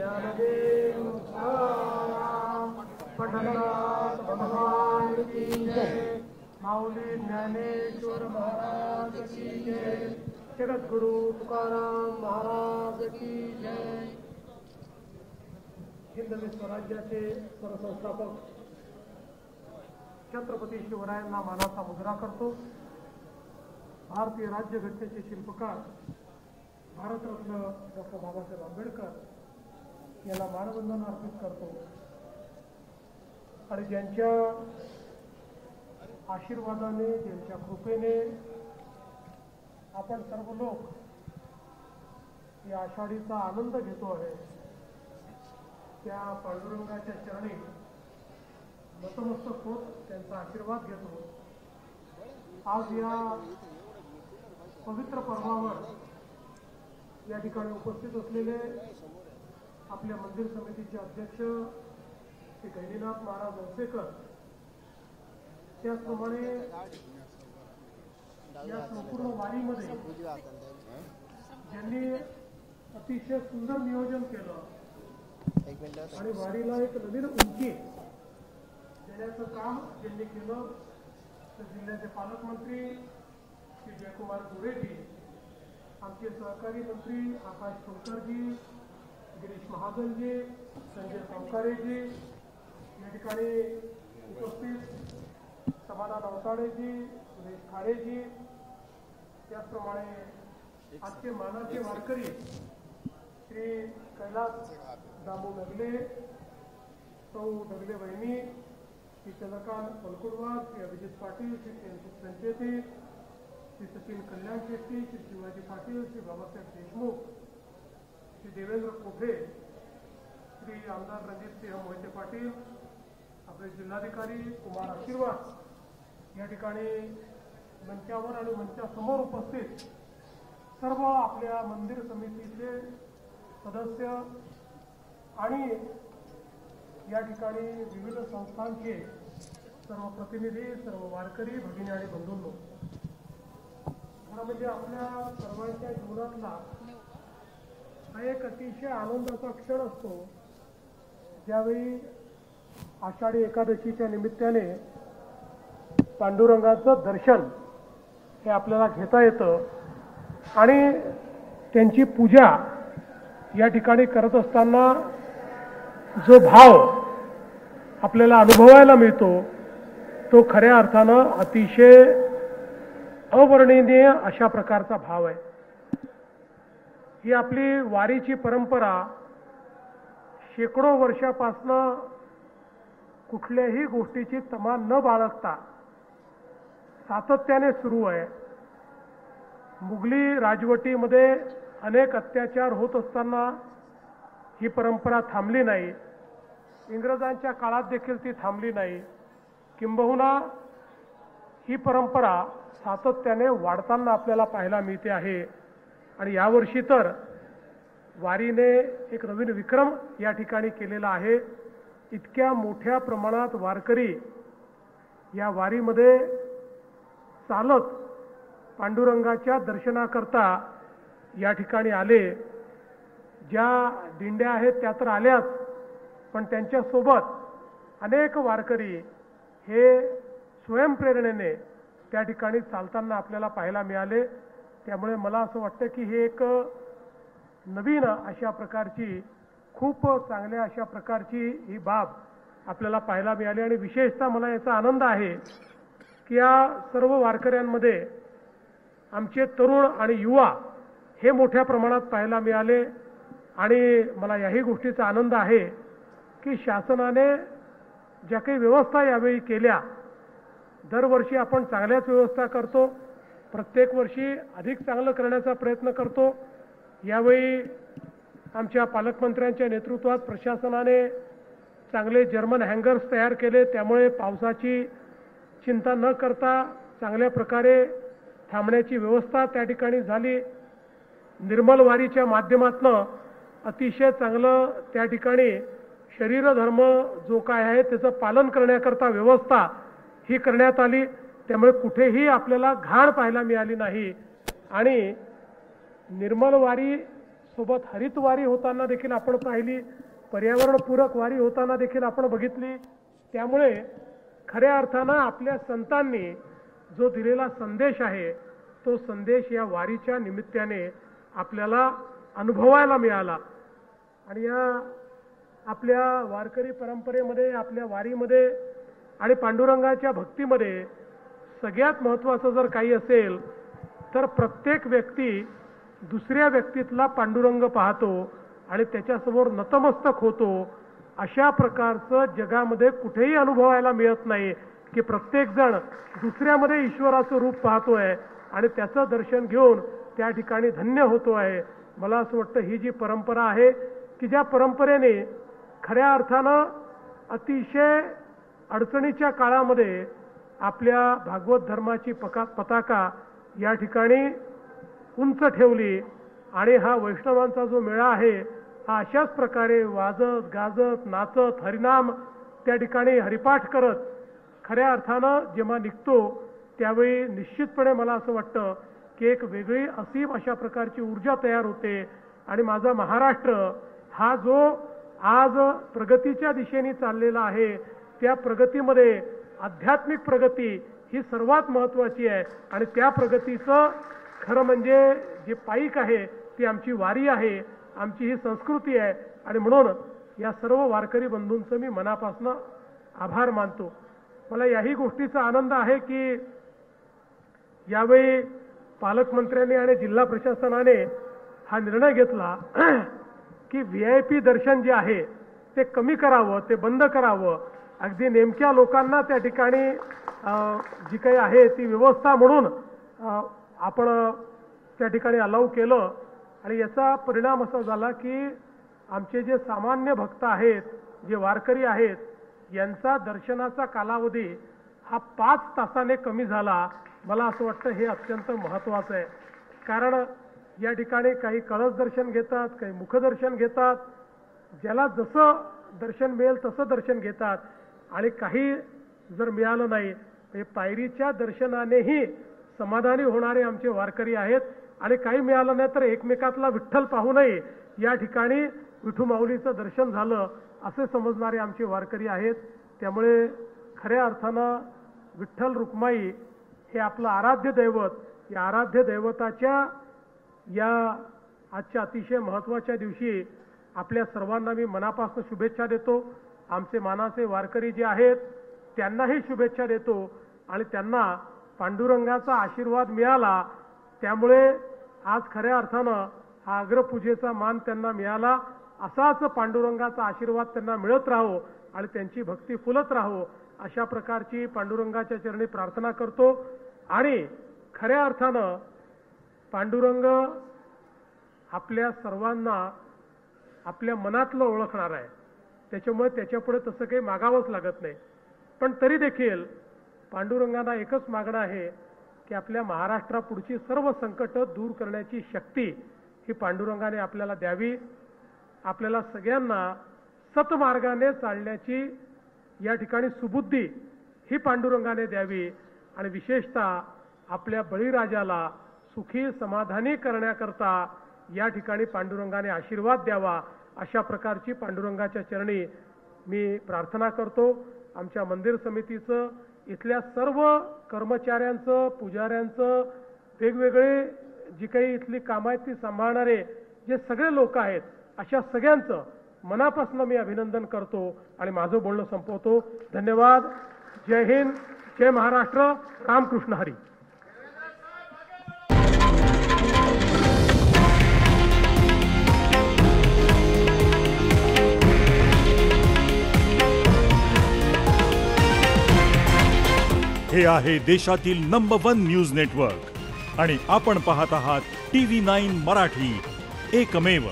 ज्ञानदेव तुकाराम पंढरनाथ भगवान की जय। माऊली ज्ञानेश्वर महाराज की जय। जगद्गुरु तुकाराम महाराज की जय। हिंदवी स्वराज्याचे सरसंस्थापक छत्रपती शिवरायांना मानाचा मुजरा करतो। भारतीय राज्यघटनेचे शिल्पकार भारतरत्न डॉक्टर बाबासाहेब आंबेडकर यांना मानवंदना अर्पित करतो आणि ज्यांच्या आशीर्वादाने ज्यांच्या कृपेने आपण सर्व लोक या आषाढीचा आनंद घेतो आहे त्या पांडुरंगाच्या चरणी नतमस्तक होत त्यांचा आशीर्वाद घेतो। आज या पवित्र पर्वावर या ठिकाणी उपस्थित असलेले आपल्या मंदिर समितीचे अध्यक्ष श्री गैरीनाथ महाराज वंसेकर, त्याचप्रमाणे या संपूर्ण वारीमध्ये ज्यांनी अतिशय सुंदर नियोजन केलं आणि वारीला एक नवीन उंची देण्याचं काम ज्यांनी केलं तर जिल्ह्याचे पालकमंत्री श्री जयकुमार गोरेजी, आमचे सहकारी मंत्री आकाश सोनकरजी, गिरीश महाजनजी, संजय संकारेजी, या ठिकाणी उपस्थित समाधान अवताडेजी, सुरेश खाडेजी, त्याचप्रमाणे आजचे मानाचे वारकरी श्री कैलास दामू नगले, सौ नगले बहिणी, श्री चंद्रकांत पलकुडवार, श्री अभिजित पाटील, श्री संचेती, श्री सचिन कल्याण शेट्टी, श्री शिवाजी पाटील, श्री बाबासाहेब देशमुख, श्री देवेंद्र कोठे, श्री आमदार रणजितसिंह मोहिते पाटील, आपले जिल्हाधिकारी कुमार आशीर्वाद या ठिकाणी मंचावर आणि मंचासमोर उपस्थित सर्व आपल्या मंदिर समितीचे सदस्य आणि या ठिकाणी विविध संस्थांचे सर्व प्रतिनिधी, सर्व वारकरी भगिनी आणि बंधूंनो, खरं म्हणजे आपल्या सर्वांच्या जीवनातला हा एक अतिशय आनंदाचा क्षण असतो ज्यावेळी आषाढी एकादशीच्या निमित्ताने पांडुरंगाचं दर्शन हे आपल्याला घेता येतं आणि त्यांची पूजा या ठिकाणी करत असताना जो भाव आपल्याला अनुभवायला मिळतो तो खऱ्या अर्थानं अतिशय अवर्णनीय अशा प्रकारचा भाव आहे। ही आपली वारीची परंपरा शेकडो वर्षापासनं कुठल्याही गोष्टीची तमा न बाळगता सातत्याने सुरू आहे। मुघली राजवटीमध्ये अनेक अत्याचार होत असताना ही परंपरा थांबली नाही, इंग्रजांच्या काळात देखील ती थांबली नाही, किंबहुना ही परंपरा सातत्याने वाढताना आपल्याला पाहायला मिळते आहे। आणि यावर्षी तर वारीने एक नवीन विक्रम या ठिकाणी केलेला आहे। इतक्या मोठ्या प्रमाणात वारकरी या वारीमध्ये चालत पांडुरंगाच्या दर्शनाकरता या ठिकाणी आले। ज्या दिंड्या आहेत त्या तर आल्याच, पण त्यांच्यासोबत अनेक वारकरी हे स्वयंप्रेरणेने त्या ठिकाणी चालताना आपल्याला पाहायला मिळाले। त्यामुळे मला असं वाटतं की हे एक नवीन अशा प्रकारची, खूप चांगल्या अशा प्रकारची ही बाब आपल्याला पाहायला मिळाली आणि विशेषतः मला याचा आनंद आहे की या सर्व वारकऱ्यांमध्ये आमचे तरुण आणि युवा हे मोठ्या प्रमाणात पाहायला मिळाले। आणि मला याही गोष्टीचा आनंद आहे की शासनाने ज्या काही व्यवस्था यावेळी केल्या, दरवर्षी आपण चांगल्याच व्यवस्था करतो, प्रत्येक वर्षी अधिक चांगलं करण्याचा प्रयत्न करतो। यावेळी आमच्या पालकमंत्र्यांच्या नेतृत्वात प्रशासनाने चांगले जर्मन हँगर्स तयार केले, त्यामुळे पावसाची चिंता न करता चांगल्या प्रकारे थांबण्याची व्यवस्था त्या ठिकाणी झाली। निर्मल वारीच्या माध्यमातून अतिशय चांगलं त्या ठिकाणी शरीरधर्म जो काय आहे त्याचं पालन करण्याकरता व्यवस्था ही करण्यात आली। त्यामुळे कुठेही आपल्याला घाण पाहायला मिळाली नाही आणि निर्मल वारी सोबत हरितवारी होताना देखील आपण पाहिली, पर्यावरणपूरक वारी होताना देखील आपण बघितली। त्यामुळे खऱ्या अर्थानं आपल्या संतांनी जो दिलेला संदेश आहे तो संदेश या वारीच्या निमित्ताने आपल्याला अनुभवायला मिळाला। आणि या आपल्या वारकरी परंपरेमध्ये, आपल्या वारीमध्ये आणि पांडुरंगाच्या भक्तीमध्ये सगळ्यात महत्त्वाचं जर काही असेल तर प्रत्येक व्यक्ती दुसऱ्या व्यक्तीतला पांडुरंग पाहतो आणि त्याच्यासमोर नतमस्तक होतो। अशा प्रकारचं जगामध्ये कुठेही अनुभवायला मिळत नाही की प्रत्येक जण दुसऱ्यामध्ये ईश्वराचं रूप पाहतोय आणि त्याचं दर्शन घेऊन त्या ठिकाणी धन्य होतो आहे। मला असं वाटतं ही जी परंपरा आहे की ज्या परंपरेने खऱ्या अर्थानं अतिशय अडचणीच्या काळामध्ये आपल्या भागवत धर्माची पताका या ठिकाणी उंच ठेवली आणि हा वैष्णवांचा जो मेळा आहे हा अशाच प्रकारे वाजत गाजत नाचत हरिनाम त्या ठिकाणी हरिपाठ करत खऱ्या अर्थानं जेव्हा निघतो त्यावेळी निश्चितपणे मला असं वाटतं की एक वेगळी असीम अशा प्रकारची ऊर्जा तयार होते। आणि माझा महाराष्ट्र हा जो आज प्रगतीच्या दिशेने चाललेला आहे त्या प्रगतीमध्ये आध्यात्मिक प्रगती ही सर्वात महत्त्वाची आहे आणि त्या प्रगतीचं खरं म्हणजे जे पाईक आहे ती आमची वारी आहे, आमची ही संस्कृती आहे। आणि म्हणून या सर्व वारकरी बंधूंचं मी मनापासून आभार मानतो। मला याही गोष्टीचा आनंद आहे की यावेळी पालकमंत्र्यांनी आणि जिल्हा प्रशासनाने हा निर्णय घेतला की VIP दर्शन जे आहे ते कमी करावं, ते बंद करावं। अगदी नेमक्या लोकांना त्या ठिकाणी जी काही आहे ती व्यवस्था म्हणून आपण त्या ठिकाणी अलाउ केलं आणि याचा परिणाम असा झाला की आमचे जे सामान्य भक्त आहेत, जे वारकरी आहेत, यांचा दर्शनाचा कालावधी हा 5 तासाने कमी झाला। मला असं वाटतं हे अत्यंत महत्त्वाचं आहे, कारण या ठिकाणी काही कळस दर्शन घेतात, काही मुखदर्शन घेतात, ज्याला जसं दर्शन मिळेल तसं दर्शन घेतात आणि काही जर मिळालं नाही तर पायरीच्या दर्शनानेही समाधानी होणारे आमचे वारकरी आहेत आणि काही मिळालं नाही तर एकमेकातला विठ्ठल पाहूनही या ठिकाणी विठू माऊलीचं दर्शन झालं असे समजणारे आमचे वारकरी आहेत। त्यामुळे खऱ्या अर्थानं विठ्ठल रुक्माई हे आपलं आराध्य दैवत, या आराध्य दैवताच्या या आजच्या अतिशय महत्त्वाच्या दिवशी आपल्या सर्वांना मी मनापासून शुभेच्छा देतो। आमचे मानाचे वारकरी जे आहेत त्यांनाही शुभेच्छा देतो आणि त्यांना पांडुरंगाचा आशीर्वाद मिळाला त्यामुळे आज खऱ्या अर्थानं हा अग्रपूजेचा मान त्यांना मिळाला। असाच पांडुरंगाचा आशीर्वाद त्यांना मिळत राहो आणि त्यांची भक्ती फुलत राहो अशा प्रकारची पांडुरंगाच्या चरणी प्रार्थना करतो। आणि खऱ्या अर्थानं पांडुरंग आपल्या सर्वांना आपल्या मनातलं ओळखणार आहे, त्याच्यामुळे त्याच्यापुढे तसं काही मागावंच लागत नाही। पण तरी देखील पांडुरंगाला एकच मागणं आहे की आपल्या महाराष्ट्रापुढची सर्व संकट दूर करण्याची शक्ती ही पांडुरंगाने आपल्याला द्यावी, आपल्याला सगळ्यांना सतमार्गाने चालण्याची या ठिकाणी सुबुद्धी ही पांडुरंगाने द्यावी आणि विशेषतः आपल्या बळीराजाला सुखी समाधानी करण्याकरता या ठिकाणी पांडुरंगाने आशीर्वाद द्यावा अशा प्रकारची पांडुरंगाच्या चरणी मी प्रार्थना करतो। आमच्या मंदिर समितीचं, इथल्या सर्व कर्मचाऱ्यांचं, पुजाऱ्यांचं, वेगवेगळे जी काही इथली कामं आहेत ती सांभाळणारे जे सगळे लोक आहेत अशा सगळ्यांचं मनापासून मी अभिनंदन करतो आणि माझं बोलणं संपवतो। धन्यवाद। जय हिंद, जय महाराष्ट्र, रामकृष्ण हरी। हे आहे देशातील नंबर 1 न्यूज नेटवर्क आणि आपण पाहत आहात TV9 मराठी, एकमेव।